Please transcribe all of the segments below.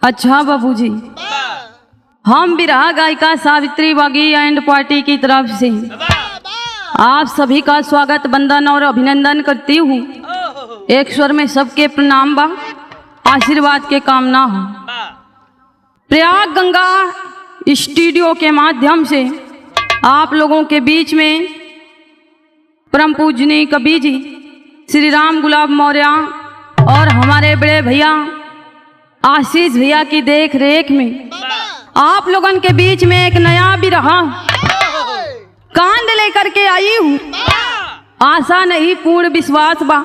अच्छा बाबूजी, हम विरहा गायिका सावित्री बागी एंड पार्टी की तरफ से आप सभी का स्वागत, वंदन और अभिनंदन करती हूँ। एक स्वर में सबके प्रणाम बा, आशीर्वाद के कामना हो। प्रयाग गंगा स्टूडियो के माध्यम से आप लोगों के बीच में परम पूजनीय कवि जी श्री राम गुलाब मौर्य और हमारे बड़े भैया आशीष भैया की देख रेख में आप लोगन के बीच में एक नया विरहा कांड लेकर के आई हूँ। आशा नहीं पूर्ण विश्वास बा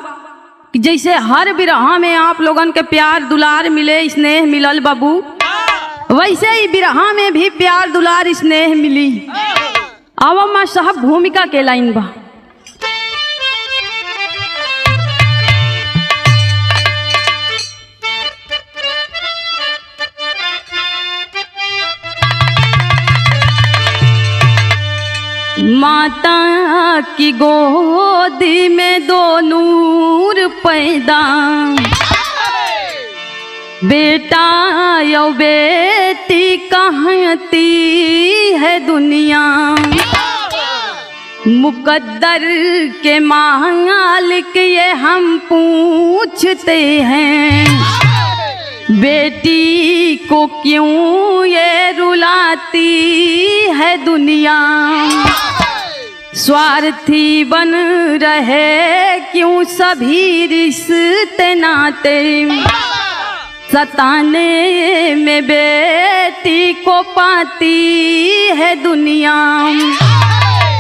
कि जैसे हर विरहा में आप लोगन के प्यार दुलार मिले, स्नेह मिलल बाबू, वैसे ही विरहा में भी प्यार दुलार स्नेह मिली। अब मां साहब भूमिका के लाइन बा। माता की गोदी में दो नूर पैदा, बेटा यो बेटी कहती है दुनिया, मुकद्दर के मालिक ये हम पूछते हैं, बेटी को क्यों ये रुलाती है दुनिया, स्वार्थी बन रहे क्यों सभी रिश्ते नाते, सताने में बेटी को पाती है दुनिया,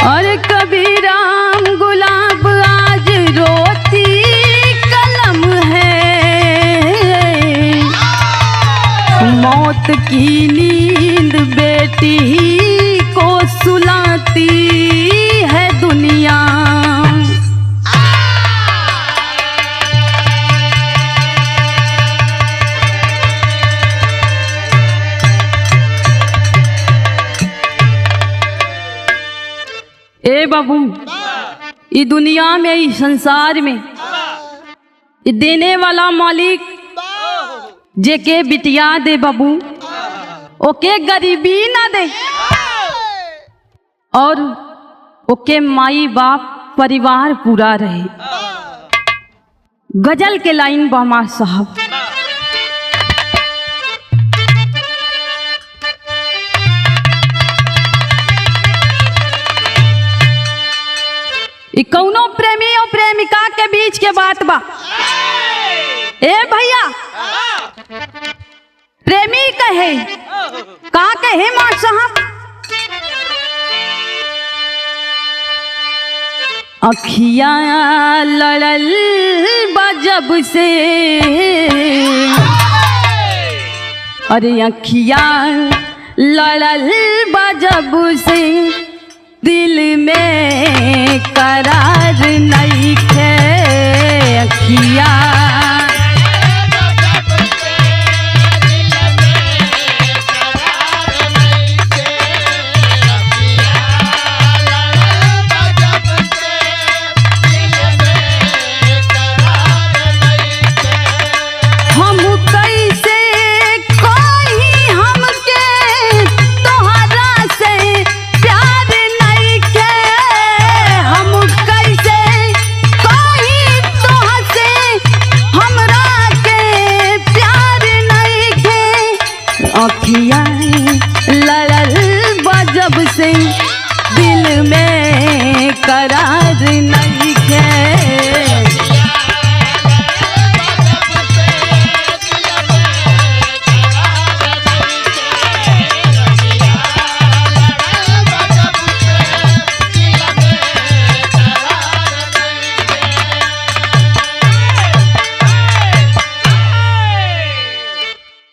और कभी राम गुलाब आज रोती कलम है, मौत की नींद बेटी को सुलाती है दुनिया। ए बाबू, इस दुनिया में, इस संसार में देने वाला मालिक जेके बिटिया दे बाबू, ओके गरीबी ना दे, और ओके माई बाप परिवार पूरा रहे। गजल के लाइन बा मां साहब। कौनो प्रेमी और प्रेमिका के बीच के बात बा। ए भैया, प्रेमी कहे का कहे मां साहब, अखियां लड़ल बजब से, अरे अखियां लड़ल बजब से, दिल में करार नहीं खे, अखियां लड़ल बजब से, दिल में करार नहीं है।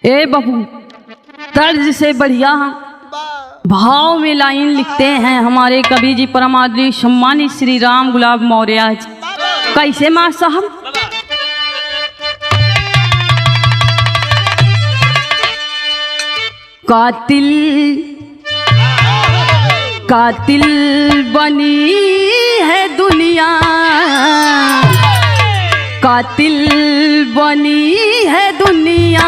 ए बबू, तर्ज से बढ़िया भाव में लाइन लिखते हैं हमारे कवि जी परम आदरणीय सम्मानित श्री राम गुलाब मौर्य जी। कैसे मां साहब, कातिल कातिल बनी है दुनिया, कातिल बनी है दुनिया,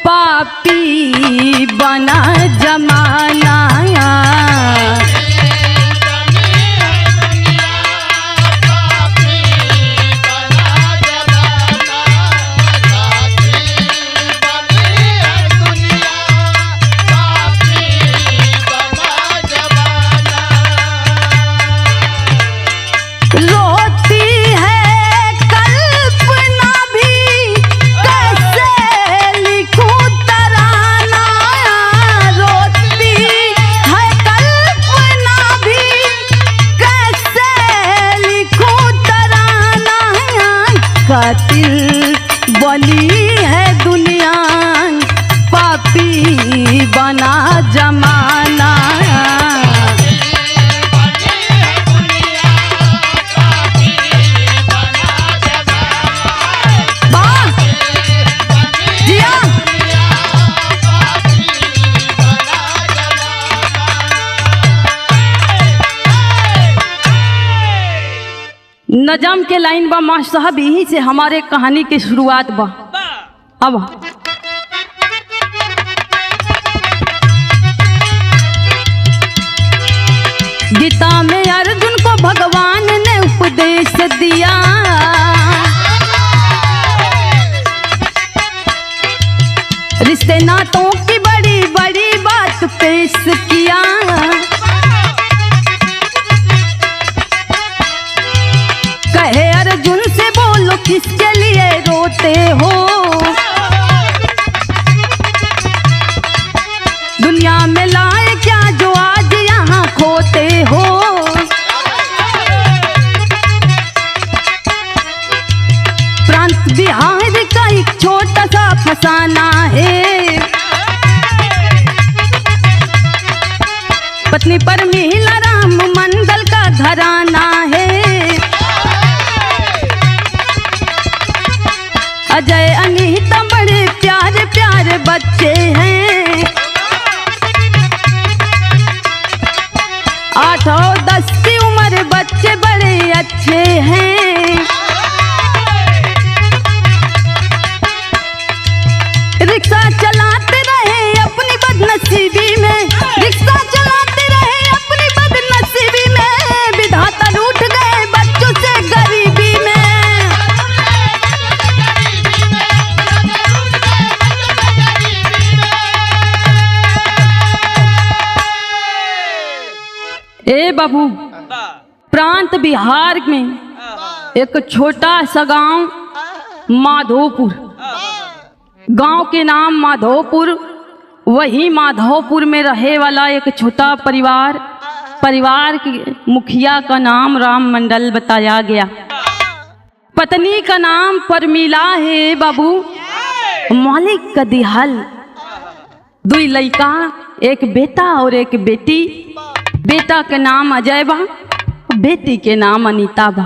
पापी बना जमाना। कातिल बनी है दुनिया, पापी बना जमाना। नजम के लाइन बा मास्टर साहब, यही से हमारे कहानी की शुरुआत बा। अब गीता में अर्जुन को भगवान ने उपदेश दिया, रिश्ते नातों की बड़ी बड़ी बात पेश किया। कहे अर्जुन से बोलो किसके लिए रोते हो, दुनिया में लाए क्या जो आज यहाँ खोते हो। प्रांत बिहार का एक छोटा सा फसाना है, पत्नी पर मिला राम मंडल का घराना है। अजय अनीता बड़े प्यारे प्यारे बच्चे हैं, 8 और 10 की उम्र बच्चे बड़े अच्छे हैं। रिक्शा चलाते रहे अपनी बदनसीबी में, रिक्शा चलाते रहे अपनी बदनसीबी में, विधाता रूठ गए बच्चों से गरीबी में। ए बाबू, प्रांत बिहार में एक छोटा सा गांव माधोपुर, गांव के नाम माधोपुर, वही माधोपुर में रहे वाला एक छोटा परिवार, परिवार के मुखिया का नाम राम मंडल बताया गया। पत्नी का नाम परमीला है बाबू, मालिक का दिहल, 2 लड़का, एक बेटा और एक बेटी। बेटा के नाम अजय बा, बेटी के नाम अनीता बा।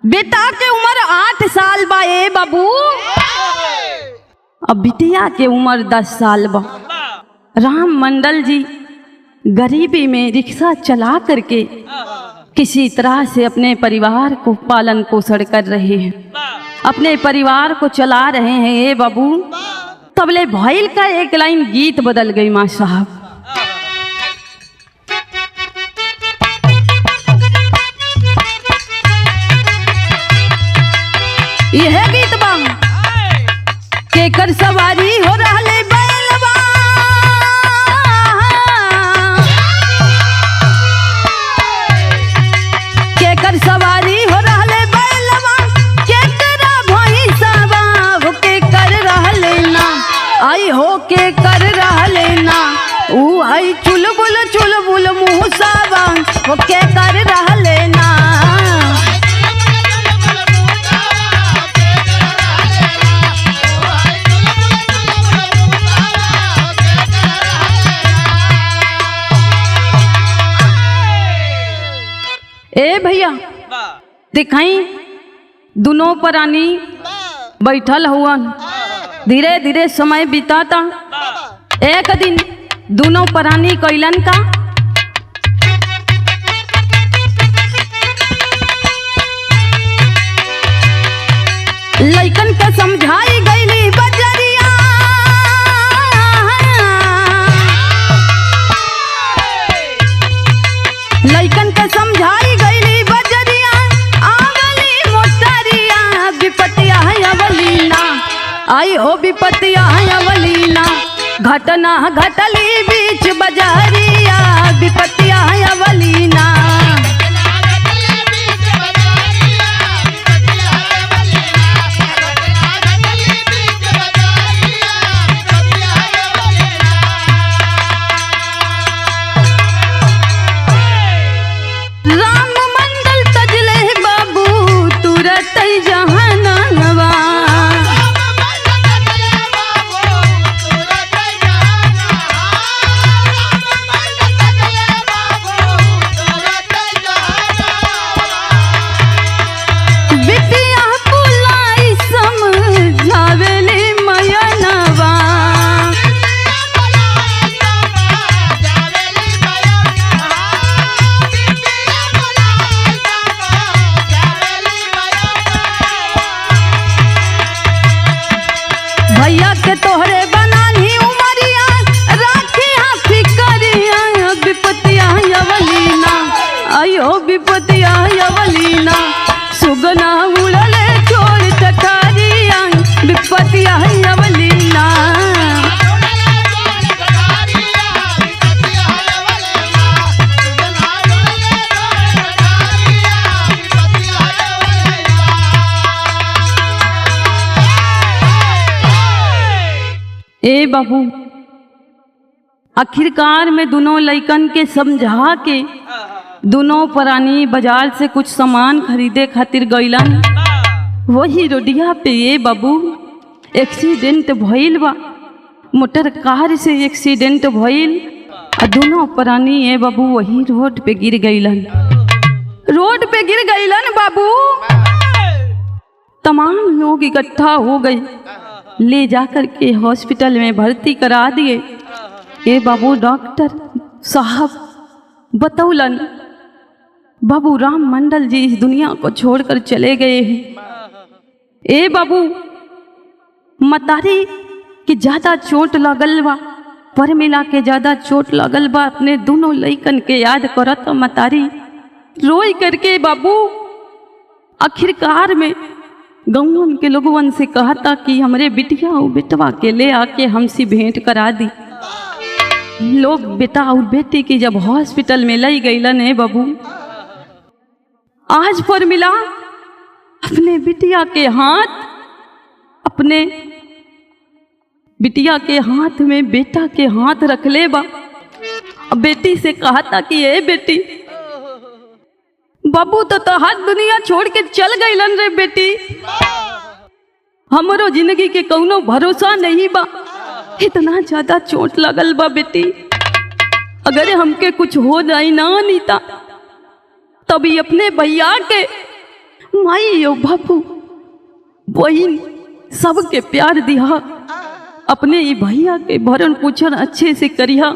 बेटा के उम्र 8 साल बा ए बाबू, अब बिटिया के उम्र 10 साल बा। राम मंडल जी गरीबी में रिक्शा चला करके किसी तरह से अपने परिवार को पालन पोषण कर रहे हैं, अपने परिवार को चला रहे हैं ए बाबू। तबले भइल का एक लाइन गीत बदल गई माँ साहब। यह गीत बा केकर सवारी हो रहले बैलवा, केकर सवारी हो रहले बैलवा, केकरा भैंसवा हो केकर रहले ना, आई हो केकर रहले ना, ऊ आई चुलबुल मुसावा हो केकर रहले ना। ए भैया दिखाई दोनों प्राणी बैठल हुआ, धीरे धीरे समय बिताता। एक दिन दोनों प्राणी कैलन का लइकन के समझाई गईली बजरिया, आई हो विपत्तिया अवलीना, घटना घटली बीच बजारिया, विपत्तिया अवलीना। राम मंडल तजले बाबू तुरत जहानवा, बिटिया बुलाई समझावेली मयनवा। भैया के तोहरे बनानी उमरिया, राखिया फिकरिया, विपत्तिया अवलीना। आयो विपत्तिया अवलीना, सुगना उड़ले छोड़ टटारिया, विपत्तिया अवलीना। ए बाबू, आखिरकार में दोनों लइकन के समझा के दोनों प्राणी बाजार से कुछ सामान खरीदे खातिर गइलन। वही रोडिया पे ये बाबू एक्सीडेंट भइल बा, मोटर कार से एक्सीडेंट भइल और दोनों प्राणी ये बाबू वही रोड पे गिर गइलन। रोड पे गिर गइलन बाबू, तमाम लोग इकट्ठा हो गए, ले जाकर के हॉस्पिटल में भर्ती करा दिए। ये बाबू डॉक्टर साहब बतौलन बाबू राम मंडल जी इस दुनिया को छोड़कर चले गए हैं। ए बाबू मतारी की ज्यादा चोट लगल बा, पर मिला के ज्यादा चोट लगल बा। अपने दोनों लइकन के याद करत मतारी रोई करके बाबू आखिरकार में गाँव के लोगवन से कहा था कि हमरे बिटिया और बेटवा के ले आके हमसे भेंट करा दी। लोग बेटा और बेटी की जब हॉस्पिटल में लाई गईलन है बाबू, आज पर मिला अपने बिटिया के हाथ, अपने बिटिया के हाथ में बेटा के हाथ रख ले बा। बेटी से कहा था कि ए बेटी, बाबू तो हाथ दुनिया छोड़ के चल गईलन रे बेटी, हमरो जिंदगी के कौनो भरोसा नहीं बा, इतना ज्यादा चोट लगल बा बेटी, अगर हमके कुछ हो जाए ना नीता तभी अपने भैया के माई और बापू बहन सबके प्यार दिया, अपने ये भैया के भरण पोषण अच्छे से करिया।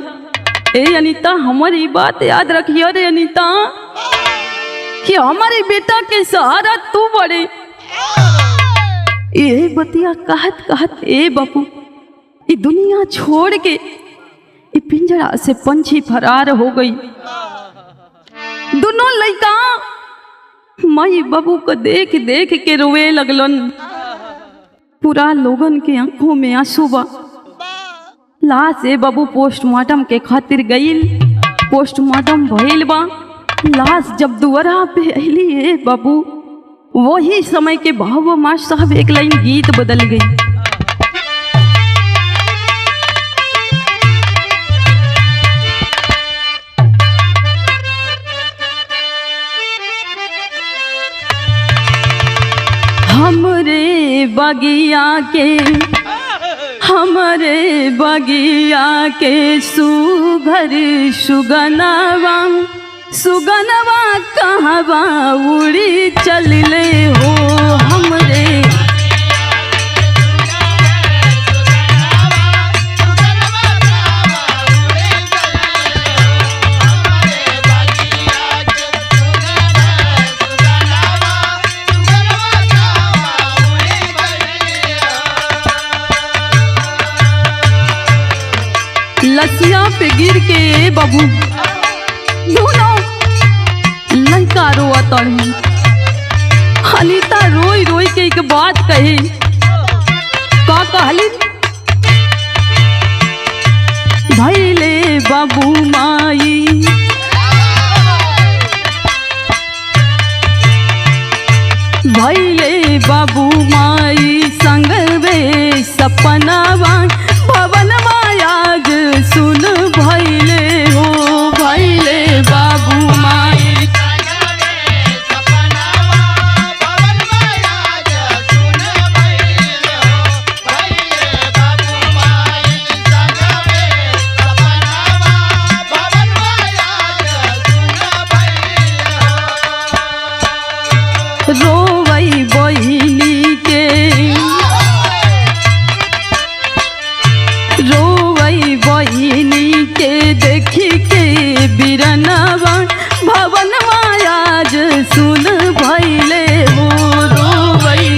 ए अनीता, हमारी बात याद रखियो रे अनीता, कि हमारे बेटा के सहारा तू बड़े। ये बतिया कहत कहत ए बापू ये दुनिया छोड़ के ये पिंजरा से पंछी फरार हो गई। दोनों लड़का माई बाबू को देख देख के रोए लगलन। पूरा लोगन के आंखों में आंसू बा। लाश ए बाबू पोस्टमार्टम के खातिर गईल, पोस्टमार्टम भइल बा। लाश जब दुआरा पे अली है बाबू, वही समय के भाव मास्टर साहब एक लाइन गीत बदल गई। हमरे बगिया के सुघर सुगनवा, सुगनवा कहवा उड़ी चलले हो। हमरे लसिया पे गिर के बाबू दोनों लड़का रोआ तड़ी। अनीता रोई रोई के एक बात कही, का बाबू माई। भैले बाबू माई संगवे सपनावा भवन मायाज सुन भैले हो। भैले बाबू माई रोवई बहिनी के रोवई बहिनी के देखी के बिरनवा भवन मायाज सुन भैले हो। रोवई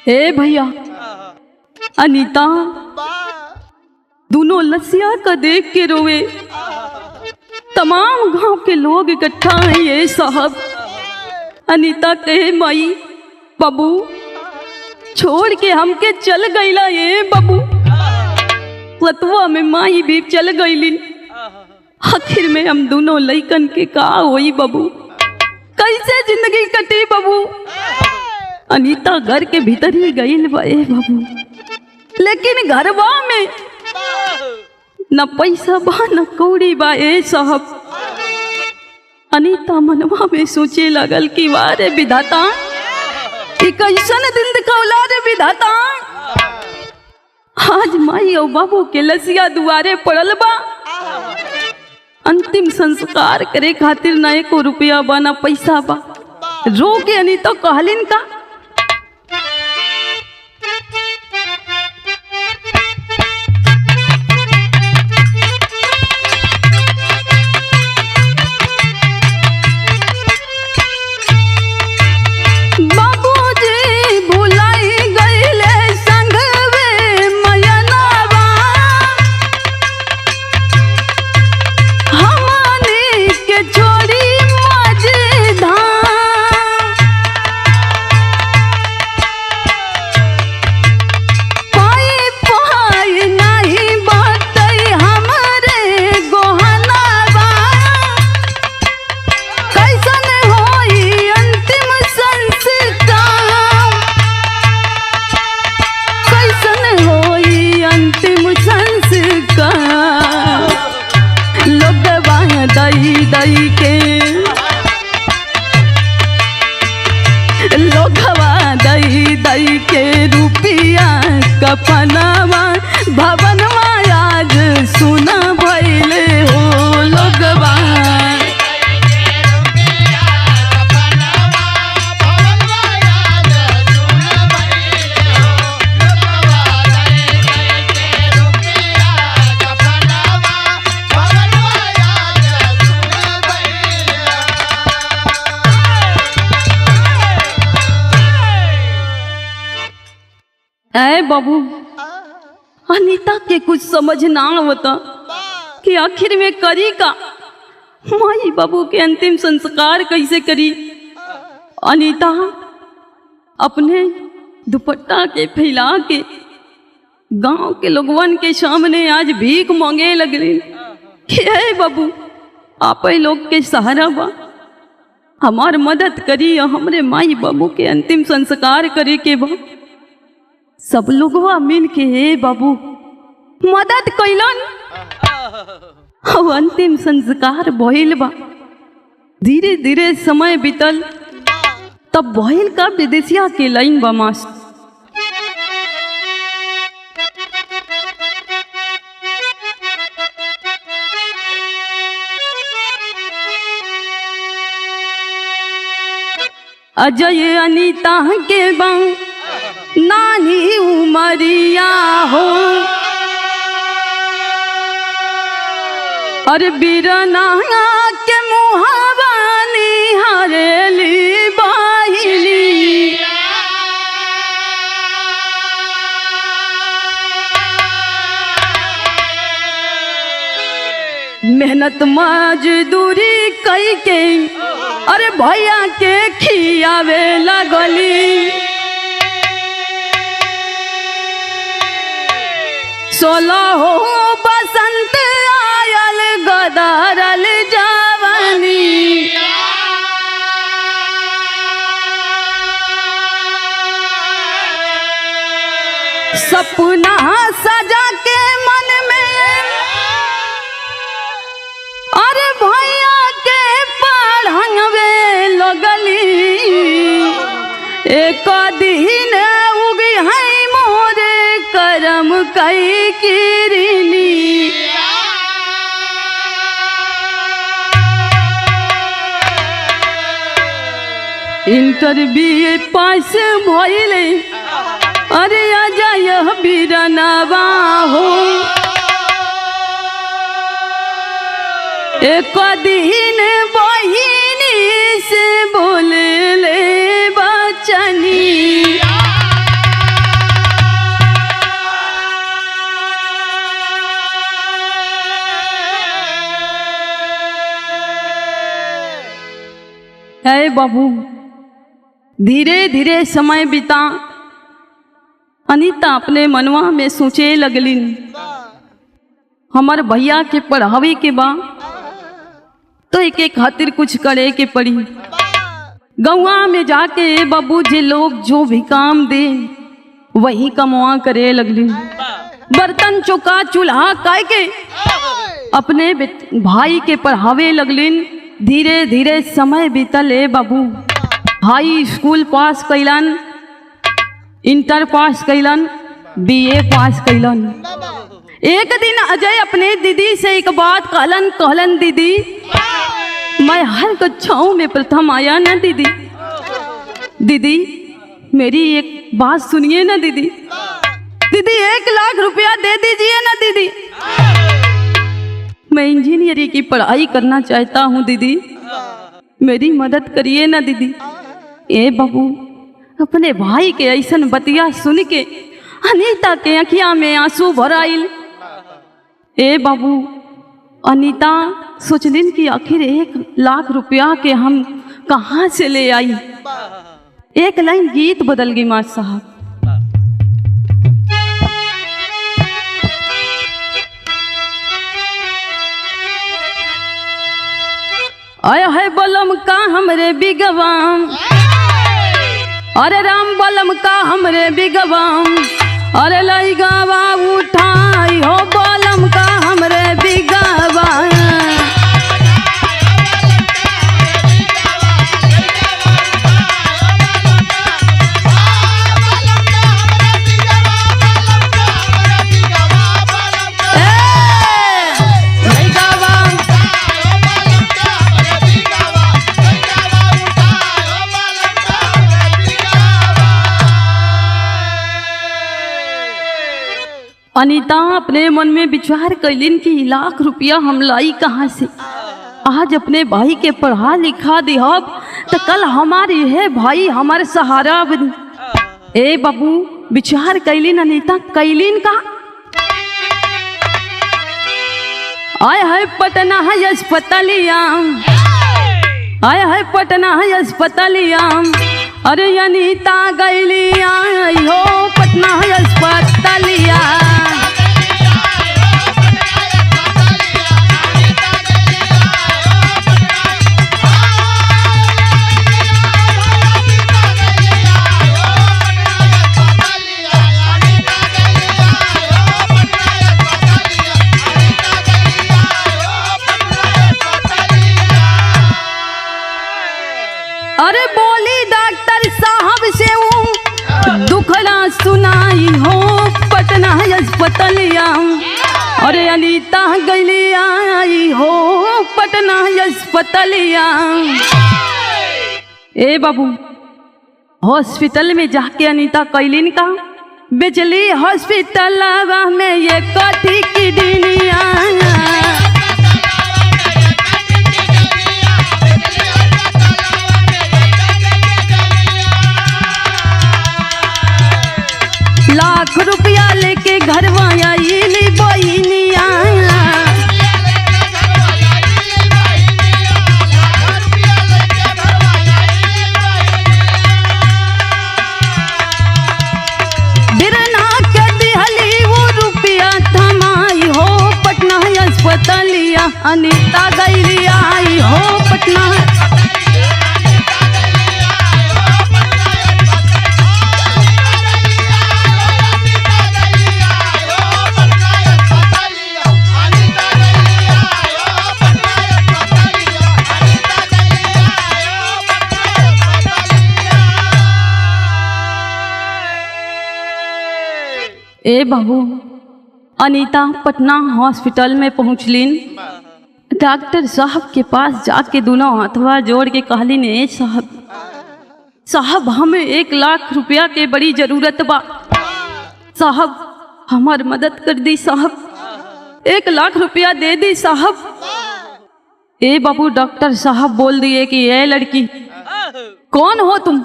ए भैया अनीता दोनों लसिया का देख के रोवे। तमाम गांव के लोग इकट्ठा हैं ये साहब। अनीता कहे माई बाबू छोड़ के हमके चल गईला ये बाबू। लतवा में माई भी चल गईली। आखिर में हम दोनों लइकन के का होई बाबू, कैसे जिंदगी कटी बाबू। अनीता घर के भीतर ही गईल बा ए बाबू, लेकिन घरवा में न पैसा बा न कौड़ी बा ए साहब। अनीता मनवा में सोचे लगल कि वारे विधाता कि कैसन दिन दिखौला रे विधाता। आज माई और बाबू के लसिया दुआरे पड़ल बा। अंतिम संस्कार करे खातिर न एको रुपया बा न पैसा बा। रो के अनीता कहलिन का दई के रुपिया कफनवा भवन मायाज सुना भैले हो लोगवा। ऐ बाबू अनीता के कुछ समझ ना आवता कि आखिर में करी का। माई बाबू के अंतिम संस्कार कैसे करी। अनीता अपने दुपट्टा के फैला के गांव के लोगवन के सामने आज भीख मांगे लगली कि हे बाबू आप लोग के सहारा बा, हमार मदद करी। हमरे माई बाबू के अंतिम संस्कार करे के बा। सब लोगवा मिल के हे बाबू मदद कैलन। अब अंतिम संस्कार भइल बा। धीरे धीरे समय बीतल तब भइल का विदेशिया के लाइन बा मास। अजय अनीता के बा नानी उमरिया हो और बिरना के मुहावानी हरेली बाहिली मेहनत मजदूरी कई के अरे भैया के खियावे लगली। 16 बसंत आयल गदरल जवानी। सपना सजा के मन में अरे भैया के पढ़ावे लगली। एक दिन उगी है मोरे करम कई किरनी। इंटर बीए पास भइले अरे आजा यह बीरनवा हो। एक दिन बहिनी से बोले ले बचनी। हे बाबू धीरे धीरे समय बीता। अनीता अपने मनवा में सोचे लगलिन हमार भैया के पढ़ावे के बा तो एक खातिर कुछ करे के पड़ी। गौवा में जाके बाबू जी लोग जो भी काम दे वही कमवा करे लगलिन। बर्तन चौका चूल्हा काहे के अपने भाई के पढ़ावे लगलिन। धीरे धीरे समय बीतले बाबू। भाई स्कूल पास कैलन, इंटर पास कैलन, बीए पास कैलन। एक दिन अजय अपने दीदी से एक बात कहलन दीदी मैं हर कक्षाओं में प्रथम आया ना दीदी। दीदी मेरी एक बात सुनिए ना दीदी। दीदी 1 लाख रुपया दे दीजिए ना दीदी। मैं इंजीनियरिंग की पढ़ाई करना चाहता हूँ दीदी, मेरी मदद करिए ना दीदी। ए बाबू अपने भाई के ऐसन बतिया सुन के अनीता के अखिया में आंसू भर आइल। ए बाबू अनीता सोचलिन कि आखिर 1 लाख रुपया के हम कहाँ से ले आई। एक लाइन गीत बदल गई माँ साहब। आया है बलम का हमरे बिगवाम, अरे राम बलम का हमरे बिगवाम। अरे लई गावा उठाई हो बलम का हमरे बिगवा। अनीता अपने मन में विचार कैलिन कि 1 लाख रुपया हम लाई कहाँ से। आज अपने भाई के पढ़ा लिखा दिहब तो कल हमारे है भाई हमारे सहारा बनी। ए बाबू विचार कैलिन अनीता कैलिन का। आया है पटना है अस्पतालिया, आया है पटना है अस्पतालिया। अरे अनीता गैली आई हो पटना है अस्पतालिया। अरे बोली डॉक्टर साहब से दुखड़ा सुनाई हो पटना अस्पतालिया। अरे अनीता गैली आई हो पटना अस्पतालिया। ए बाबू हॉस्पिटल में जाके अनीता कैलिन का बिजली हॉस्पिटल में ये कथी की दुनिया। लाख रुपया लेके घर आइली बहिनिया। ए बाबू, अनीता पटना हॉस्पिटल में पहुँचलिन। डॉक्टर साहब के पास जाके दोनों हाथवा जोड़ के कहलिन, ए साहब हमें 1 लाख रुपया के बड़ी जरूरत बा। साहब हमार मदद कर दी साहब, 1 लाख रुपया दे दी साहब। ए बाबू, डॉक्टर साहब बोल दिए कि ए लड़की, कौन हो तुम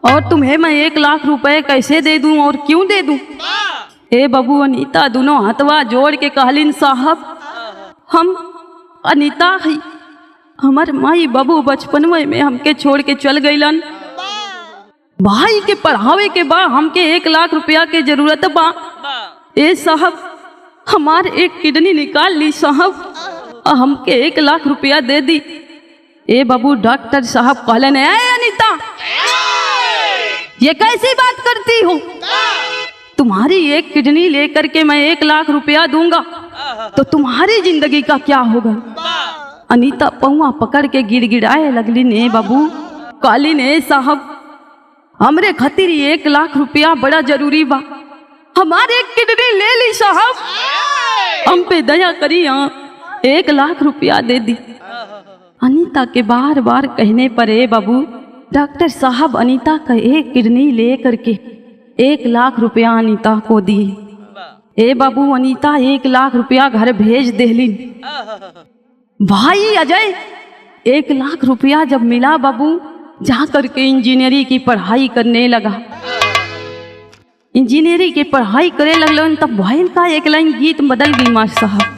और तुम्हें मैं 1 लाख रुपए कैसे दे दूं और क्यों दे दूं? ए बाबू, अनीता दोनों हाथवा जोड़ के कहलिन, साहब हम अनीता है, हमार माई बाबू बचपन में हमके छोड़ के चल गईलन। भाई के पढ़ावे के बा, हमके 1 लाख रुपया के जरूरत बा। ए साहब हमार एक किडनी निकाल ली साहब, हमके 1 लाख रुपया दे दी। ए बाबू, डॉक्टर साहब कहलन, ए अनीता ये कैसी बात करती हो? तुम्हारी एक किडनी लेकर के मैं 1 लाख रुपया दूंगा तो तुम्हारी जिंदगी का क्या होगा? अनीता पहुआ पकड़ के गिड़गिड़ाए लगली। ने बाबू कहली, ने साहब हमरे खातिर 1 लाख रुपया बड़ा जरूरी बा, हमारे एक किडनी ले ली साहब, हम पे दया करी, 1 लाख रुपया दे दी। अनीता के बार बार कहने पर ए बाबू, डॉक्टर साहब अनीता का एक किडनी ले करके 1 लाख रुपया अनीता को दिए। ए बाबू, अनीता 1 लाख रुपया घर भेज देलिन। भाई अजय 1 लाख रुपया जब मिला बाबू, जा करके इंजीनियरिंग की पढ़ाई करने लगा। इंजीनियरिंग की पढ़ाई करे लगलन तब भैल का एक लाइन गीत बदल गई मास्टर साहब।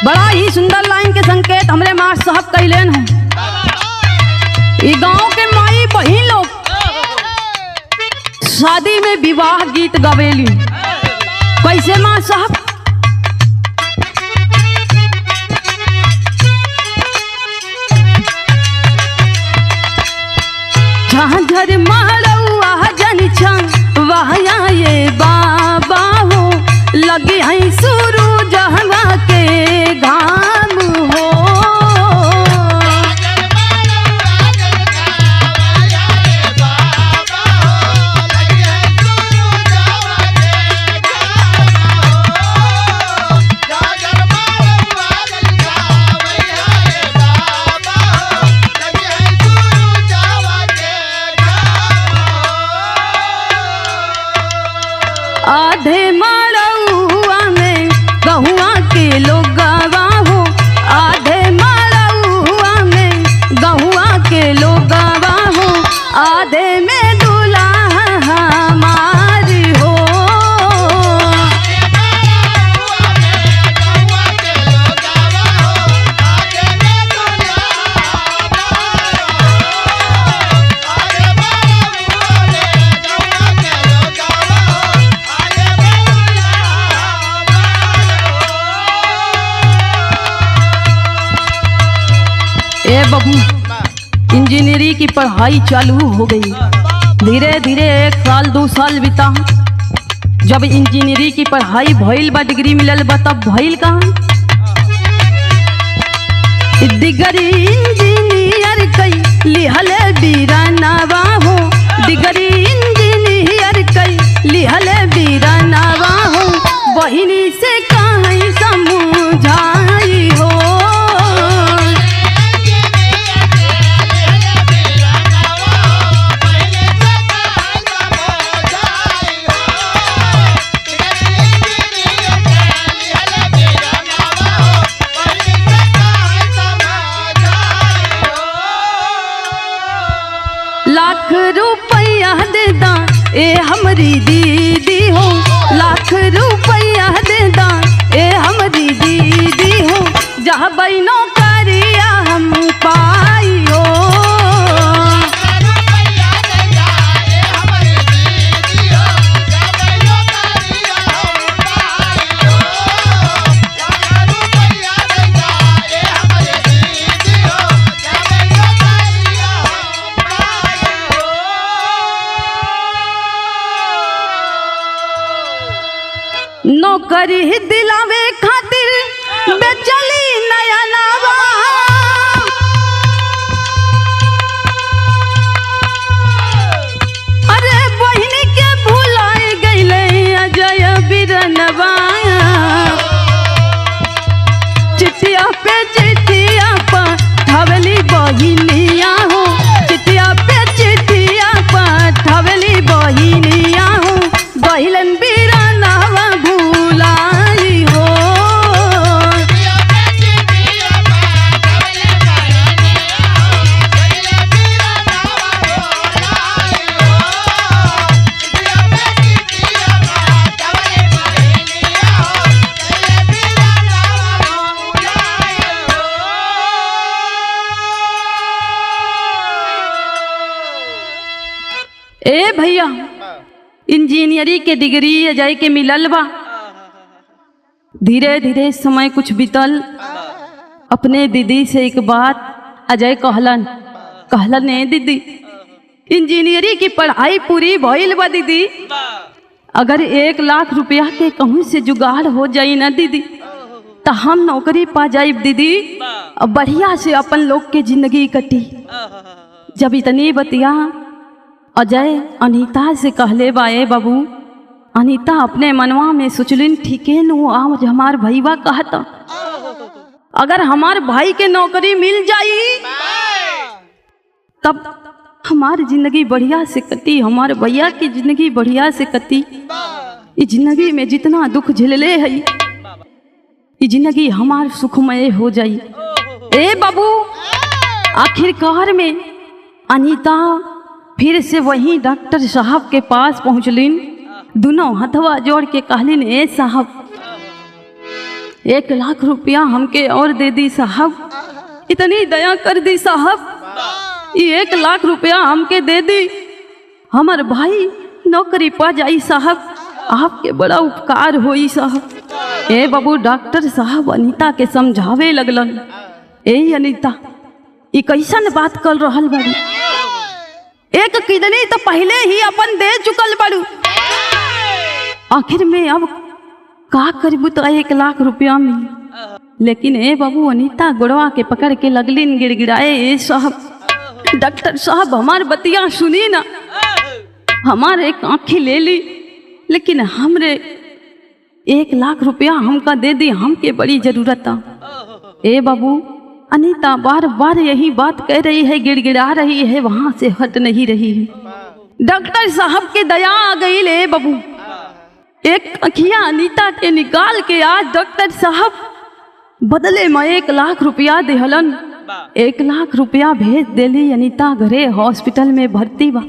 बड़ा ही सुंदर लाइन के संकेत हमरे मास्टर साहब कहलेन हैं। ये गांव के माई बहिन लोग शादी में विवाह गीत गावेली। कैसे मास्टर साहब? झांझर मारौआ जन छन वहाया ये बाबा हो, लगे हैं शुरू जहवा के घाम हो। आधे मड़उआ में गहुआ के लोग गवा हो, आधे मड़उआ में गहुआ के लोग गवा हो, आधे में दूल्हा हमारी हो। ए बाबू, इंजीनियरिंग की पढ़ाई चालू हो गई। धीरे धीरे 1 साल 2 साल बीता। जब इंजीनियरिंग की पढ़ाई भइल बा, डिग्री मिलल बा, तब भइल का डिग्री इंजीनियर कई लिहले बीरानावा हो, डिग्री इंजीनियर कई लिहले बीरानावा हो, बहिनी से कहीं समझाई हो। लाख रुपया देदा ए हमरी दीदी हो, लाख रुपया देदा ए हमरी दीदी हो, जहाँ बहनों करिया हम पाई हो। नौकरी दिलावे खातिर बेचली नयनवा अरे बहिनी के भुलाई गईले अजय बिरनवा चिट्ठिया पे ठवली बहिनिया हो चिट्ठिया पे चिट्ठिया ठवली बहिनिया हो गहिलन बिरनवा भुलाई हो ए भैया इंजीनियरी के डिग्री अजय के मिलल बा। धीरे धीरे समय कुछ बीतल। अपने दीदी से एक बात अजय कहलन ए दीदी इंजीनियरी की पढ़ाई पूरी भइल बा दीदी, अगर 1 लाख रुपया के कहूँ से जुगाड़ हो जाई ना दीदी तो हम नौकरी पा जाइब दीदी, अब बढ़िया से अपन लोग के जिंदगी कटी। जब इतनी बतिया अजय अनीता से कहले बाए बाबू, अनीता अपने मनवा में सोचलिन ठीके नु आज हमार भईवा कहता अगर हमार भाई के नौकरी मिल जाई तब हमार जिंदगी बढ़िया से कटी, हमार भैया की जिंदगी बढ़िया से कटी। इस जिंदगी में जितना दुख झेलले है ये जिंदगी हमार सुखमय हो जाई। ए बाबू आखिरकार में अनीता फिर से वही डॉक्टर साहब के पास पहुंचलिन, दोनों हथवा जोड़ के कहलिन ए साहब 1 लाख रुपया हमके और दे दी साहब, इतनी दया कर दी साहब, ये 1 लाख रुपया हमके दे दी, हमार भाई नौकरी पा जाई साहब, आपके बड़ा उपकार होई साहब। ए बाबू डॉक्टर साहब अनीता के समझावे लगलन, ए अनीता ये कैसन बात कर रहल बाड़ी, एक किडनी तो पहले ही अपन दे चुकल बाड़ू, आखिर में अब का करबू तो 1 लाख रुपया मिली। लेकिन ए बाबू अनीता गुड़वा के पकड़ के लगलिन गिड़गिड़ाए, ए साहब डॉक्टर साहब हमार बतिया सुनी ना, हमारे एक आँखी ले ली लेकिन हमरे 1 लाख रुपया हमका दे दी, हमके बड़ी जरूरत था। ए बाबू अनीता बार बार यही बात कह रही है, गिड़गिड़ा रही है, वहां से हट नहीं रही है। डॉक्टर साहब के दया आ गई ले बाबू, एक अखियां अनीता के निकाल के आज डॉक्टर साहब बदले में 1 लाख रुपया देहलन। 1 लाख रुपया भेज देली अनीता घरे हॉस्पिटल में भर्ती बा।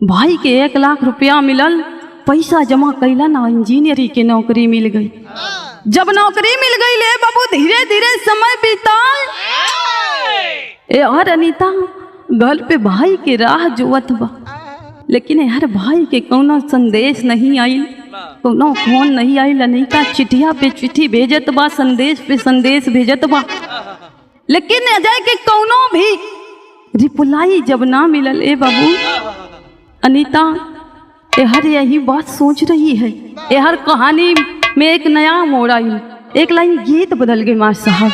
भाई के 1 लाख रुपया मिलल, पैसा जमा कैला ना, इंजीनियरी के नौकरी मिल गई। जब नौकरी मिल गई ले बाबू धीरे धीरे समय बीतल। यार अनीता घर पे भाई के राह जोवत बा, लेकिन यार भाई के कोनो संदेश नहीं आइल, कोनो फोन नहीं आइल। अनीता चिट्ठिया पे चिट्ठी भेजत बा, संदेश पे संदेश भेजत बा, लेकिन अजय के कोनो भी रिप्लाई जब ना मिलल ए बाबू अनीता यार यही बात सोच रही है। यार कहानी में एक नया मोड़ आई, एक लाइन गीत बदल गई माँ साहब।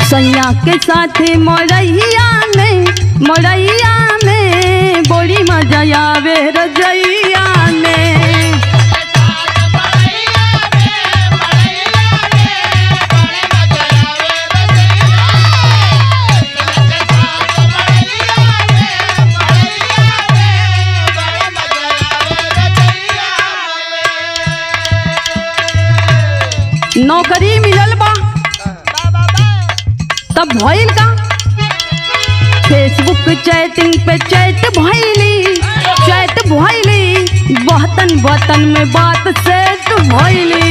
सैया के साथ मोरैया में बड़ी मजा आवे रजैया में। नौकरी मिलल बा तब भइल का, फेसबुक चैटिंग पे चैट भइली, बतन में बात सेट भइली।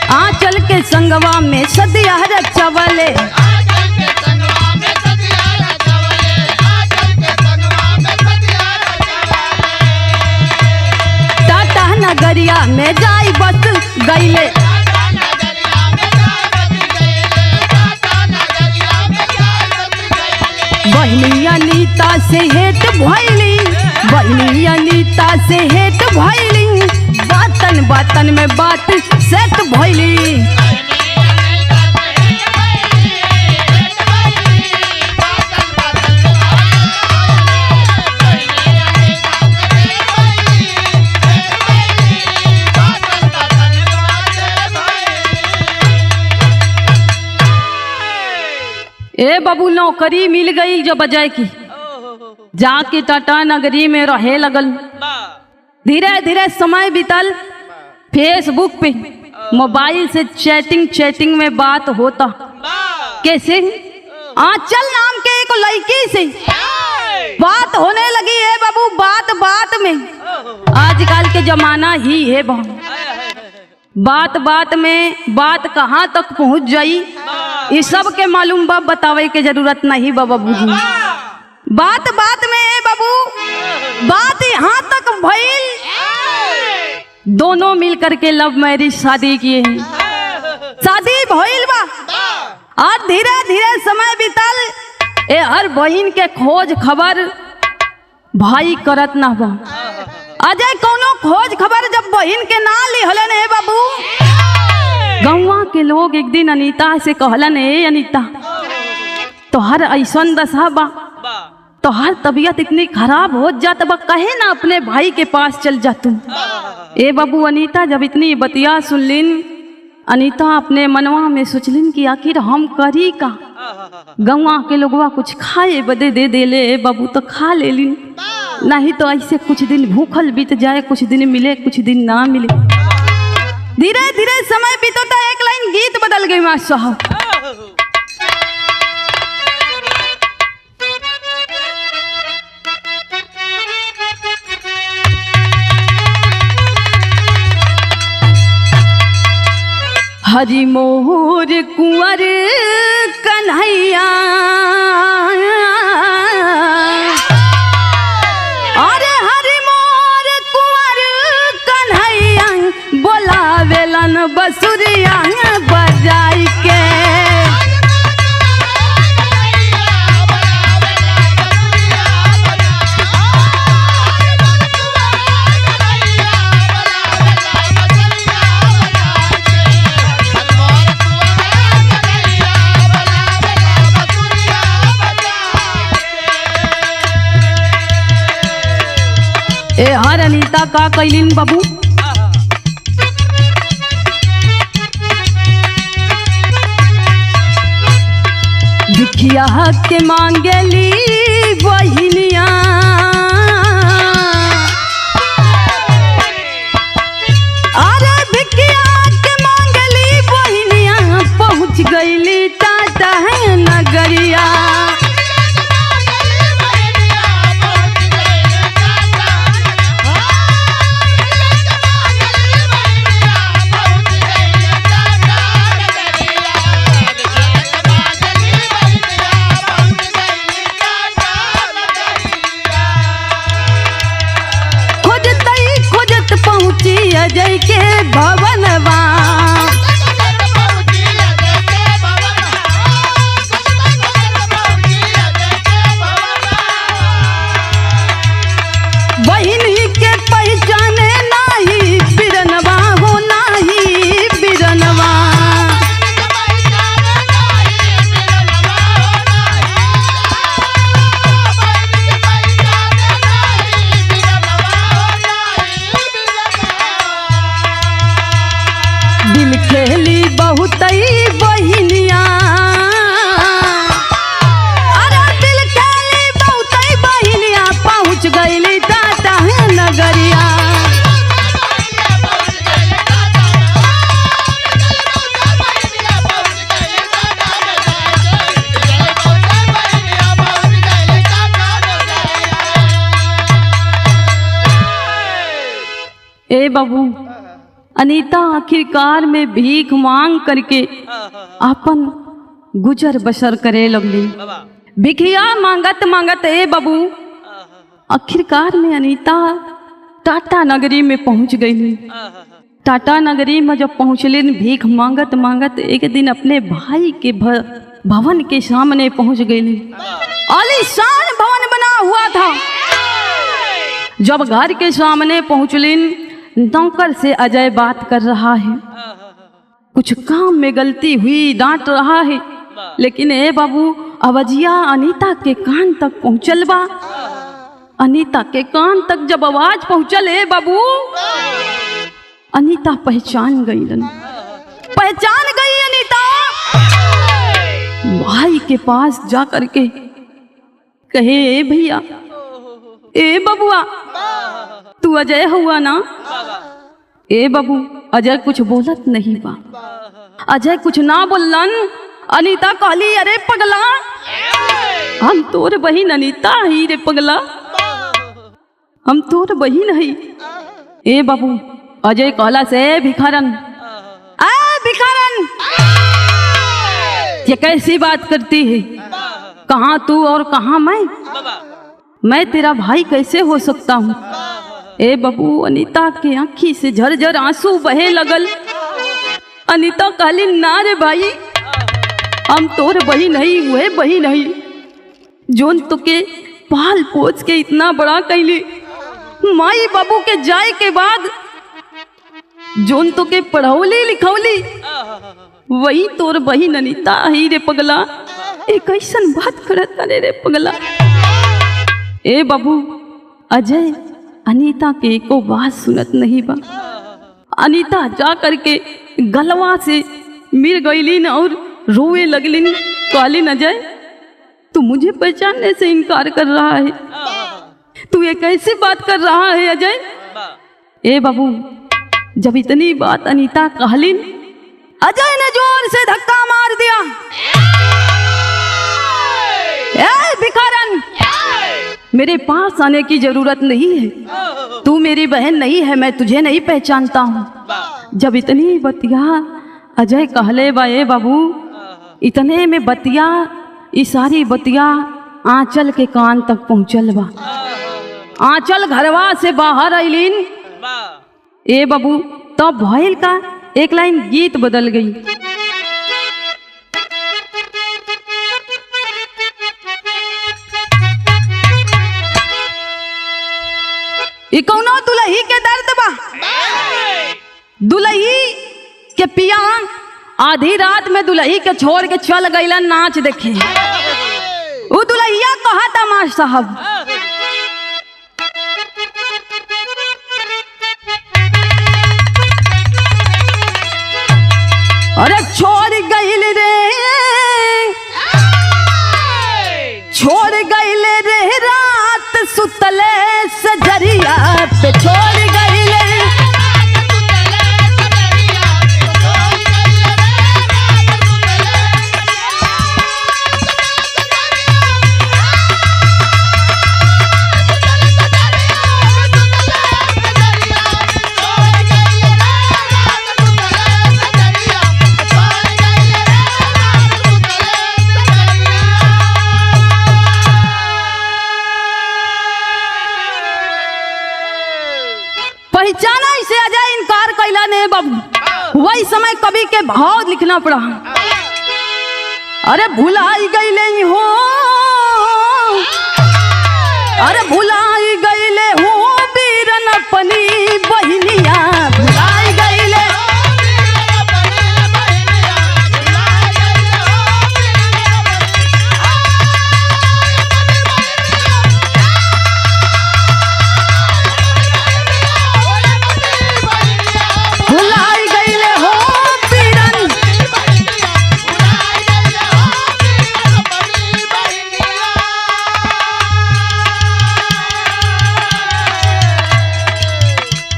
आंचल के संगवा में सदिया रचवले, नगरिया में जाई बस गईले। बहनी अनीता से हेट भइली, बहनी अनीता से हेट भइली, बातन बातन में बात सेट भइली। ए बाबू नौकरी मिल गई जो बजाय की, जाके टाटा नगरी में रहे लगल। धीरे धीरे समय बीतल, फेसबुक पे मोबाइल से चैटिंग में बात होता। कैसे? आंचल नाम के एक लड़की से बात होने लगी है बाबू, बात बात में। आजकल के जमाना ही है बाबू, बात बात में बात कहाँ तक पहुँच जाई ये सब के मालूम बा, बतावे के जरूरत नहीं बाबा बुझू। बात बात में बाबू बात यहाँ तक भइल, दोनों मिलकर के लव मैरिज शादी किए हैं। शादी भइल बा और धीरे धीरे समय बीतल, ए हर बहन के खोज खबर भाई करत ना बा। अजय कोनो खोज खबर जब बहन के ना लिहलन है बाबू, गौवा के लोग एक दिन अनीता से कहलन, ए अनीता तोहर ऐसन दशा बा, तोहर तबीयत इतनी खराब हो जात बा, कहे ना अपने भाई के पास चल जा तू। ए बाबू अनीता जब इतनी बतिया सुनलिन, अनीता अपने मनवा में सोचलिन कि आखिर हम करी का। गौवा के लोगवा कुछ खाए बदे दे देले बाबू तो खा लेलिन, नहीं तो ऐसे कुछ दिन भूखल बीत जाए, कुछ दिन मिले कुछ दिन ना मिले। धीरे धीरे समय बीतता, एक लाइन गीत बदल गई मास्टर साहब। हरि मोर कुंवर कन्हैया, अरे हरि मोर कुंवर कन्हैया, बोलावेलन बसुरिया बजाई के। ए हर अनीता का कैलिन बाबू, भिखिया के मांगेली बहिनिया, अरे भिखिया के मांगेली बहिनिया, पहुँच गईली टाटा है नगरिया। अजय के भवनवा, बहिन के पहचाने नाही बिरनवा हो, नाही बिरनवा। दिल खेली बहुत बहिनिया, अरे दिल खेली बहुत बहिनिया, पहुँच गईली टाटा है नगरिया। ए बाबू अनीता आखिरकार में भीख मांग करके अपन गुजर बसर करे लगली। भिखिया मांगत मांगत ए बाबू आखिरकार में अनीता टाटा नगरी में पहुंच गई। टाटा नगरी में जब पहुंचली भीख मांगत मांगत एक दिन अपने भाई के भवन के सामने पहुंच गई। आलीशान भवन बना हुआ था। जब घर के सामने पहुंचली नौकर से अजय बात कर रहा है, कुछ काम में गलती हुई डांट रहा है, लेकिन ए बाबू अवजिया अनीता के कान तक पहुंचल बा। अनीता के कान तक जब आवाज पहुंचल ए बाबू, अनीता पहचान गई अनीता। भाई के पास जा करके कहे ए भैया, ए बबुआ तू अजय हुआ ना? ए बाबू अजय कुछ बोलत नहीं बा। अजय कुछ ना बोलन। अनीता कहली अरे पगला, हम तोर बहिन अनीता ही रे पगला, हम तोर बहिन है। ए बाबू अजय कहला से भिखारन, भिखारन ये कैसी बात करती है? कहाँ तू और कहाँ मैं तेरा भाई कैसे हो सकता हूँ? ए बाबू अनीता के आँखी से झरझर आंसू बहे लगल। अनीता कहली ना रे भाई, हम तोर बही नहीं हुए, बही नहीं जोन तुके पाल पोछ के इतना बड़ा कैली। माई बाबू के जाए के बाद जोन तुके पढ़ौली लिखौली, वही तोर बही अनीता ही रे पगला। एक ऐसन बात करत करे रे पगला। ए बाबू अजय अनीता के एको बात सुनत नहीं बा। अनीता जा करके गलवा से मिल गईलिन और रोए लगलिन। कहलिन अजय तू मुझे पहचानने से इनकार कर रहा है, तू ये कैसी बात कर रहा है अजय? ए बाबू जब इतनी बात अनीता कहलिन, अजय ने जोर से धक्का मार दिया। ए भिखारन, मेरे पास आने की जरूरत नहीं है, तू मेरी बहन नहीं है, मैं तुझे नहीं पहचानता हूँ। जब इतनी बतिया अजय कहले बा ए बाबू, इतने में बतिया ई सारी बतिया आंचल के कान तक पहुँचल बा। आंचल घरवा से बाहर आईलीन। ए बाबू तो भइल का एक लाइन गीत बदल गई। ई कौनो दुलही के दर्द बा। दुलही के पिया आधी रात में दुलही के छोड़ के चल गईलन नाच देखे। वो दुलहिया कहा था मास्टर साहब, अरे छोड़ गईल रे, छोड़ गईल रे रात सुतले सजरिया पे, छोड़ गईल पहचाना इसे अजय इनकार कैला ने बाबू। वही समय कवि के भाव लिखना पड़ा। अरे भुलाई गईले हो, अरे भुलाई गईले हो बीरन अपनी बहिनिया, भुलाई गईले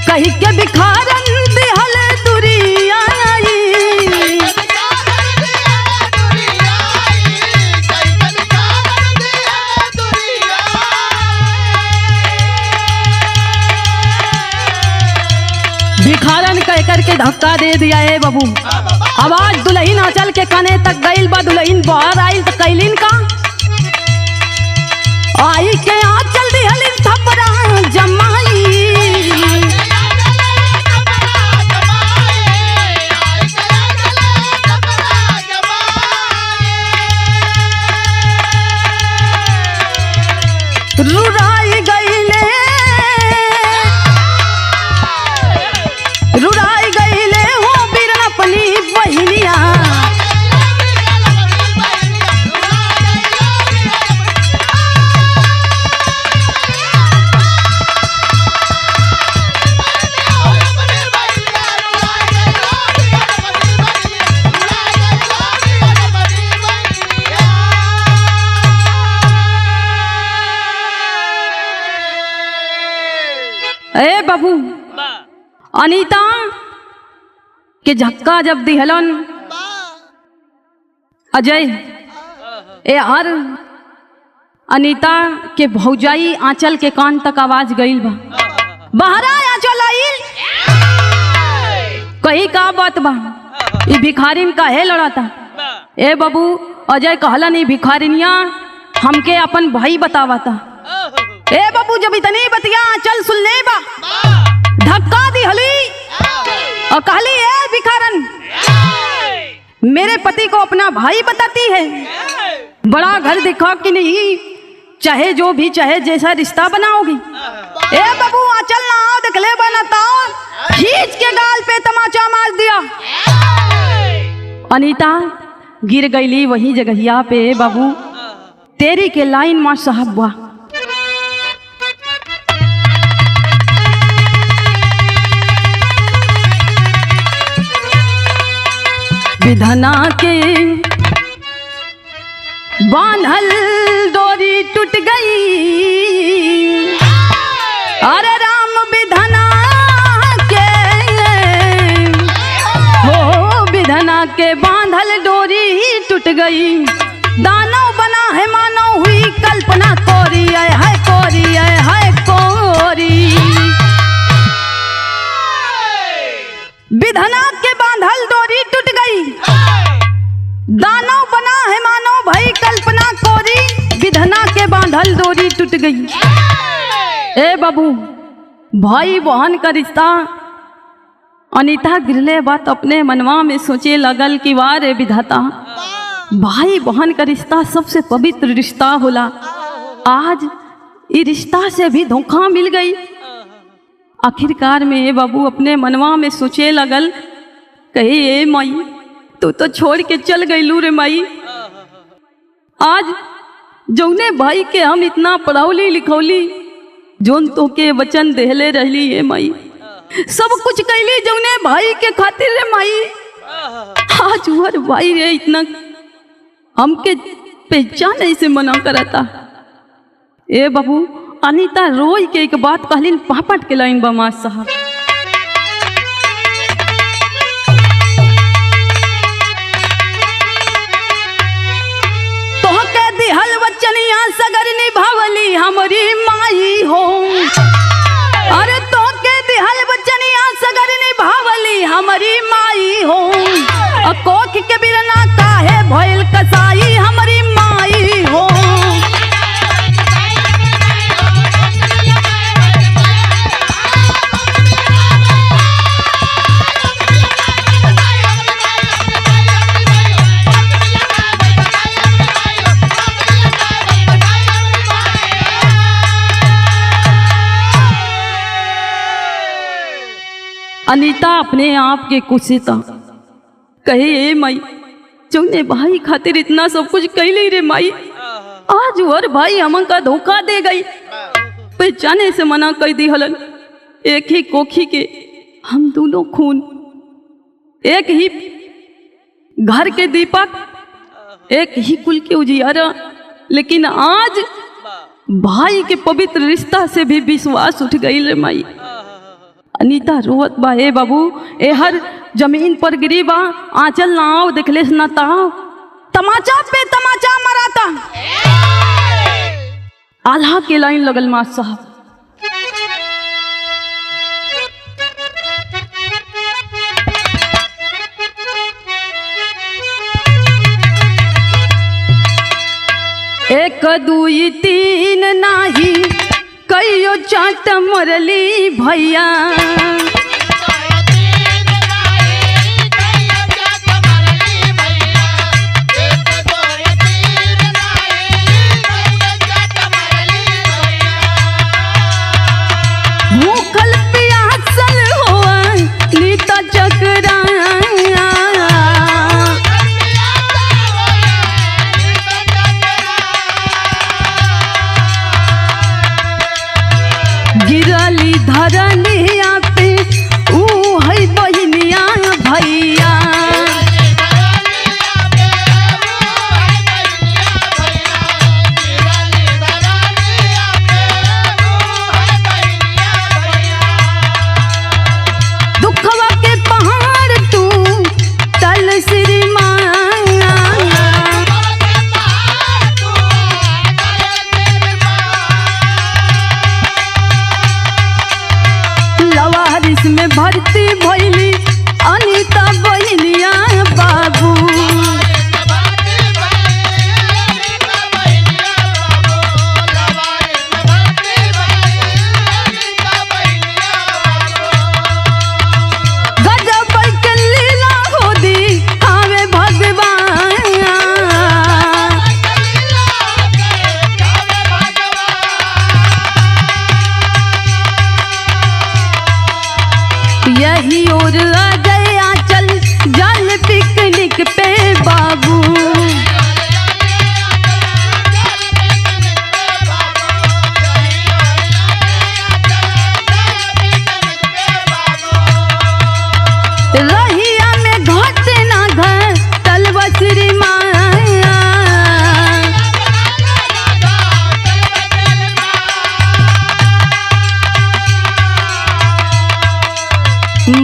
कही के भिखारन दिहल दुरिया आई। भिखारन कह करके धक्का दे दिया है बाबू। आवाज दुल्हीन आंचल के काने तक गईल बा। दुल्हीन बाहर आई तो कैलिन का आई के आंचल दिहलिन थपरा जमाई। अनीता के झक्का जब दिहलन अजय ए हर अनीता के भौजाई आंचल के कान तक आवाज गईल बा, बहरा आंचल आई कही का बात बा, ई भिखारिन काहे लड़ाता। ए बाबू अजय कहलन ई भिखारिनिया हमके अपन भाई बतावाता। ए बाबू जब इतनी बतिया आंचल सुन ले बा, धक्का दिहली और कहली ए भिखारन मेरे पति को अपना भाई बताती है, बड़ा घर दिखा कि नहीं, चाहे जो भी चाहे जैसा रिश्ता बनाओगी। ए बाबू आंचल ना आओ देख ले बनाता, खींच के गाल पे तमाचा मार दिया। अनीता गिर गईली वही जगहिया पे। बाबू तेरी के लाइन मार साहब बा, विधना के बांधल डोरी टूट गई, अरे राम विधना के हो विधना के बांधल डोरी टूट गई, दानव बना है मानव हुई कल्पना, कोरी है कोरी है कोरी। विधना के बांधल डोरी टूट गई, दानव बना है मानव भाई कल्पना कोरी, विधना के बांधल डोरी टूट गई। ए बाबू भाई बहन का रिश्ता। अनीता गिरले बात अपने मनवा में सोचे लगल कि वाह रे विधाता, भाई बहन का रिश्ता सबसे पवित्र रिश्ता होला, आज ये रिश्ता से भी धोखा मिल गई। आखिरकार में ए बाबू अपने मनवा में सोचे लगल, कहे ए माई तू तो छोड़ के चल गईलू रे माई, आज जौने भाई के हम इतना पढ़ौली लिखौली, जोन तो के वचन देहले रहली ए माई, सब कुछ कैली जौने भाई के खातिर रे माई, आज हर भाई रे इतना हमके पहचान ऐसे मना करता। ए बाबू अनीता रोई के एक बात कहलिन, पापट के लाइन बा माँ साहब, तो के दिहल वचनिया सगर निभावली हमारी माई हो, अरे तो के दिहल वचनिया सगर निभावली हमारी माई हो, कोख के बिरना काहे भइल कसाई हमारी माई हो। अनीता अपने आप के कुशिता कहे ए माई जौने भाई खातिर इतना सब कुछ कैली रे माई, आज और भाई हमका धोखा दे गई, पहचाने से मना कर दी हलन। एक ही कोखी के हम दोनों खून, एक ही घर के दीपक, एक ही कुल के उजियारा, लेकिन आज भाई के पवित्र रिश्ता से भी विश्वास उठ गई रे माई। अनीता रोवत बा। ए बाबू ए हर जमीन पर गिरी बा, आंचल ना आओ देखले ना ताओ, तमाचा पे तमाचा मराता। आल्हा के लाइन लगल माँ साहब, एक दुई तीन नाही कईयो चाट मरली भैया, भूखल प्यासल हुआ नीता चकरा, गिरली धरलिया पे पे बाबू। रहिया में घट ना घटल बसरी माया,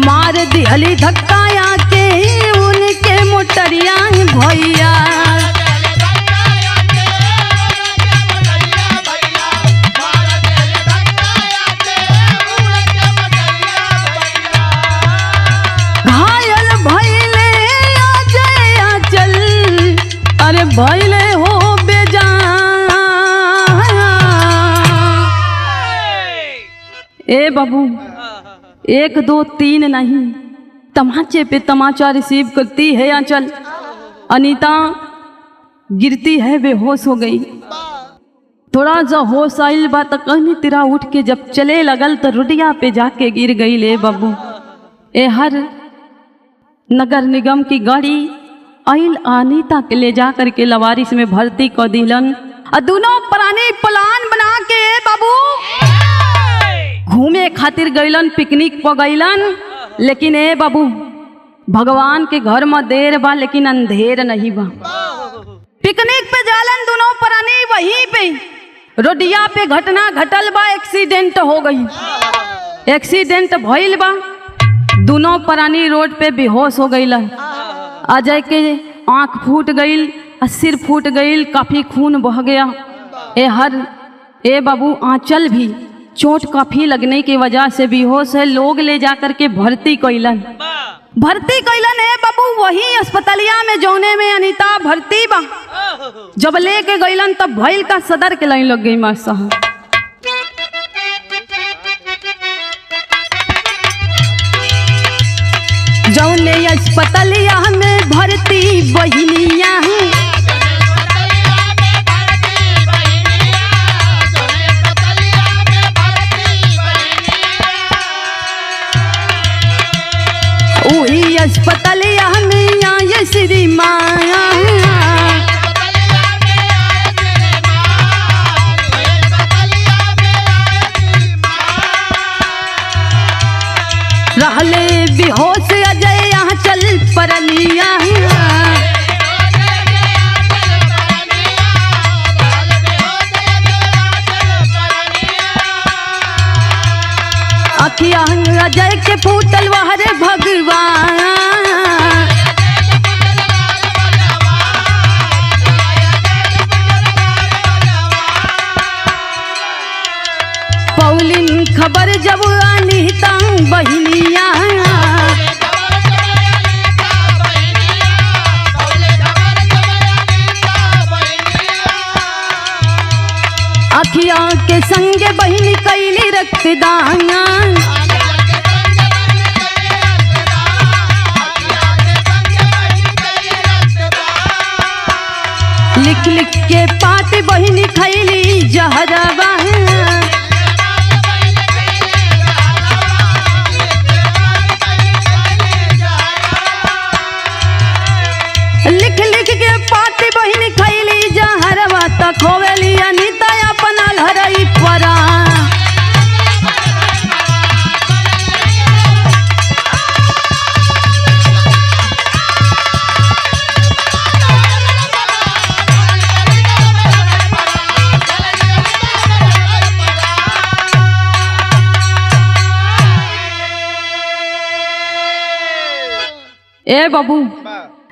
मार दिहली धक्काया के उनके मोटरिया भैया। घायल भैले अजय आंचल, अरे भैले हो बेजान। ए बाबू 1 2 3 नहीं, तमाचे पे तमाचा रिसीव करती है आंचल। अनीता गिरती है, बेहोश हो गई। थोड़ा सा होश आइल बा त कहनी तेरा उठ के जब चले लगल तो रोडिया पे जाके गिर गई। ले बाबू ए हर नगर निगम की गाड़ी आइल, अनीता के ले जा करके लवारिस में भर्ती कर दिलन। और दोनों प्राणी प्लान बना के बाबू घूमे खातिर गईलन, पिकनिक पर गईलन। लेकिन ए बाबू भगवान के घर में देर बा लेकिन अंधेर नहीं बा। पिकनिक पे जालन दोनों प्राणी, वहीं पे रोडिया पे घटना घटल बा, एक्सीडेंट हो गई। एक्सीडेंट भइल बा, दोनों प्राणी रोड पे बेहोश हो गईलन। अजय के आंख फूट गई, सिर फूट गई, काफी खून बह गया। ए बाबू आंचल भी चोट काफी लगने की वजह से बेहोश है। लोग ले जाकर के भर्ती कैलन है बाबू वही अस्पतालिया में जौने में अनीता भर्ती बा। जब लेके गईलन तब भइल का सदर के लाइन लग गई। मां साहब जौने अस्पतालिया में भर्ती बहिनिया, वही अस्पतालिया में आए श्री माया। रहले बेहोश अजय यहाँ चल परनिया, अखिया अजय के फूटल वहरे भगवान। पौलिन खबर जब अनीता बहिनिया, अखिया के संगे बहिनी कैली रक्तदान। लिख लिख के पाती बहिनी खैली जहरवा, लिख लिख के पाती बहिनी खैली जहरवा। तक होवेली अनीता अपना लहरई परा। ए बाबू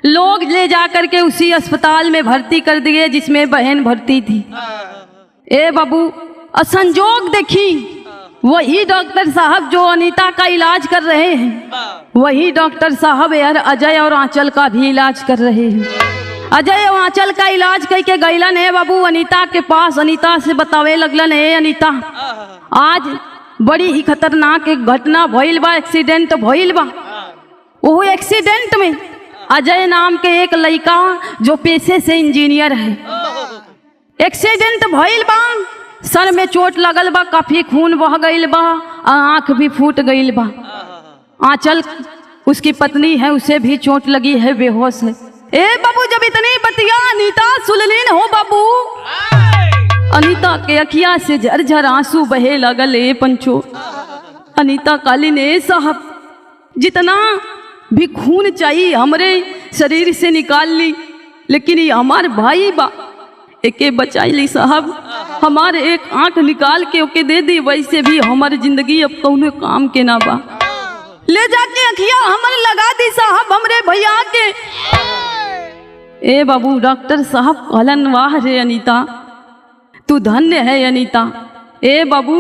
लोग ले जाकर के उसी अस्पताल में भर्ती कर दिए जिसमें बहन भर्ती थी। ए बाबू असंजोग देखी वही डॉक्टर साहब जो अनीता का इलाज कर रहे हैं, वही डॉक्टर साहब यार अजय और आंचल का भी इलाज कर रहे हैं। अजय और आंचल का इलाज करके गईलन है बाबू अनीता के पास। अनीता से बतावे लगलन है अनीता आज बड़ी ही खतरनाक एक घटना भइल बा, एक्सीडेंट भइल बा। वो एक्सीडेंट में अजय नाम के एक लड़का जो पेशे से इंजीनियर है, एक्सीडेंट भइल बा, सर में चोट लगल बा, काफी खून बह गईल बा, आंख भी फूट गईल बा। आंचल उसकी पत्नी है, उसे भी चोट लगी है, बेहोश है। ए बाबू जब इतनी बतिया अनीता सुनलीन हो बाबू, अनीता के अखिया से झरझर आंसू बहे लगल। ए पंचो अनीता काली ने साहब जितना भी खून चाहिए हमरे शरीर से निकाल ली, लेकिन ये हमार भाई बा एके बचाई ली साहब। हमारे एक आंख निकाल के ओके दे दी, वैसे भी हमारी जिंदगी अब कौनो काम के ना बा। ले जाके अखिया हमर लगा दी साहब हमरे भैया के। ए बाबू डॉक्टर साहब कहलन वाह रे अनीता तू धन्य है अनीता। ए बाबू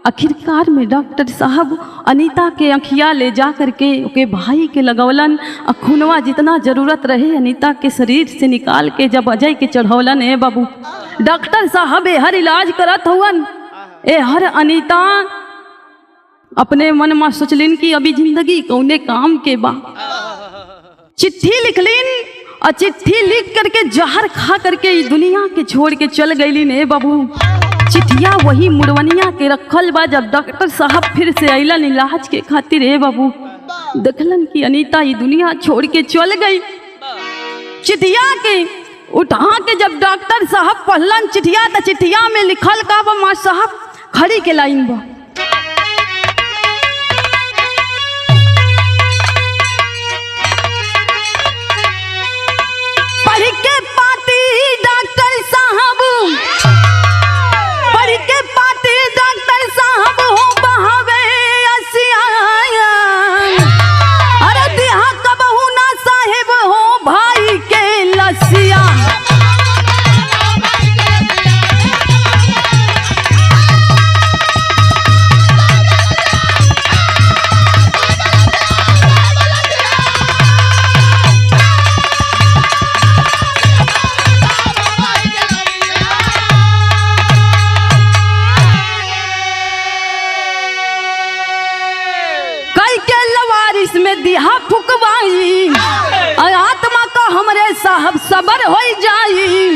आखिरकार में डॉक्टर साहब अनीता के अखिया ले जा करके ओके भाई के लगौलन। खूनवा जितना जरूरत रहे अनीता के शरीर से निकाल के जब अजय के चढ़ौलन। ए बाबू डॉक्टर साहब हर इलाज करत हुवन। ए हर अनीता अपने मन में सोचलिन कि अभी जिंदगी कौने काम के बा। चिट्ठी लिखलिन और चिट्ठी लिख करके जहर खा करके इस दुनिया के छोड़ के चल गईलिन। ए बाबू चिट्ठिया वही मुड़वनिया के रखल बा। जब डॉक्टर साहब फिर से अइलन इलाज के खातिर ए बाबू देखलन कि अनीता ये दुनिया छोड़ के चल गई। चिट्ठिया के उठा के जब डॉक्टर साहब पढ़लन चिट्ठिया तो चिट्ठिया में लिखल का बा माँ साहब खड़ी के लाइन बा। पढ़ के पाती डॉक्टर साहब हो बहावे असियाया। अरे दिहा कबहू ना साहेब हो भाई के लसिया। में दिहा फुकवाई आत्मा का हमरे साहब सबर हो जाई।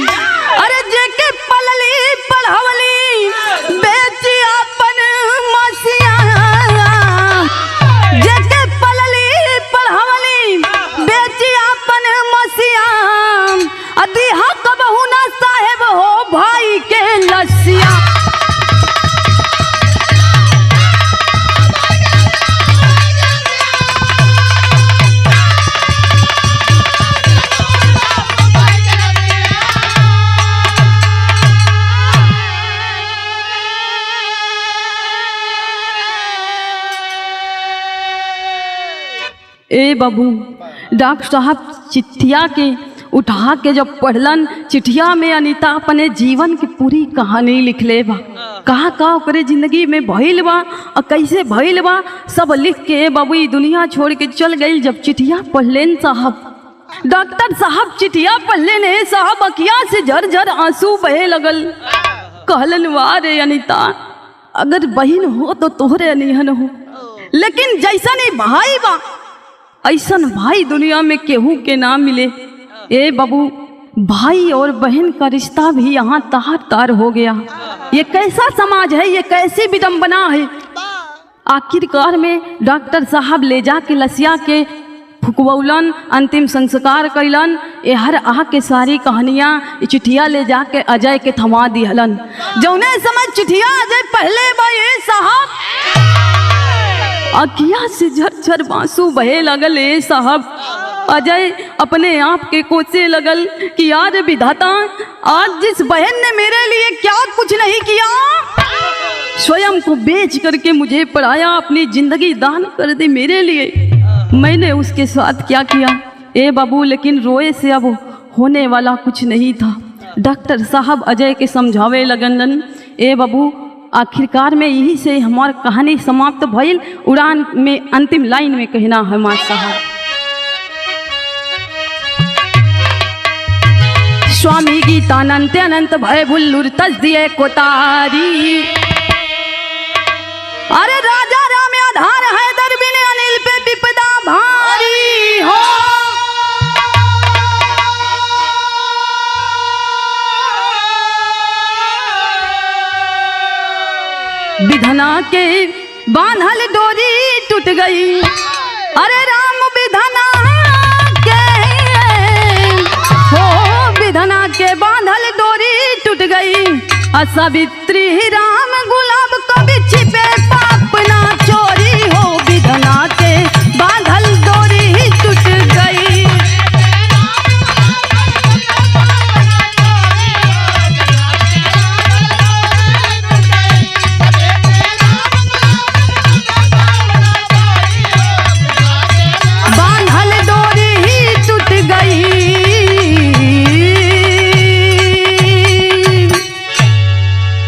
अरे जेके पलली पढ़वली बेची अपन मसिया। जेके पलली पढ़वली बेची अपन मसिया। दिहा कबहू ना साहेब हो भाई के लसिया। ए बाबू डॉक्टर साहब चिट्ठिया के उठा के जब पढ़लन चिट्ठिया में अनीता अपने जीवन की पूरी कहानी लिख ले बा। कहा का ओकरे जिंदगी में भइल बा और कैसे भइल बा सब लिख के बाबू ये दुनिया छोड़ के चल गई। जब चिट्ठिया पढ़लेन साहब डॉक्टर साहब चिट्ठिया पढ़लेन है साहब अखिया से झरझर आंसू बहे लगल। कहलन वाह रे अनीता अगर बहन हो तो तोहरे अनिहन हो, लेकिन जैसा नहीं भाई बा ऐसन भाई दुनिया में केहू के ना मिले। ए बाबू भाई और बहन का रिश्ता भी यहाँ तार तार हो गया। ये कैसा समाज है, ये कैसी विडंबना है। आखिरकार में डॉक्टर साहब ले जाके लसिया के फुकवौलन अंतिम संस्कार कैलन। ए हर आह के सारी कहानियाँ चिट्ठिया ले जाके अजय के थमा दिहलन। जौने समय चिट्ठिया अजय पहले भाई साहब अखिया से झरझर आंसू बहे लगल। ए साहब अजय अपने आप के कोसे लगल कि यार विधाता आज जिस बहन ने मेरे लिए क्या कुछ नहीं किया, स्वयं को बेच करके मुझे पढ़ाया, अपनी जिंदगी दान कर दे मेरे लिए, मैंने उसके साथ क्या किया। ए बाबू लेकिन रोए से अब होने वाला कुछ नहीं था। डॉक्टर साहब अजय के समझावे लगन। ए बाबू आखिरकार में यही से हमार कहानी समाप्त भइल। उड़ान में अंतिम लाइन में कहना है माँ साहब स्वामी गीतानंत अनंत भय भुल्लुर तज दिए कोतारी। अरे राजा राम आधार है दरबिन अनिल पे विपदा भारी हो। विधना के बांधल डोरी टूट गई। अरे राम विधना के सावित्री राम गुलाब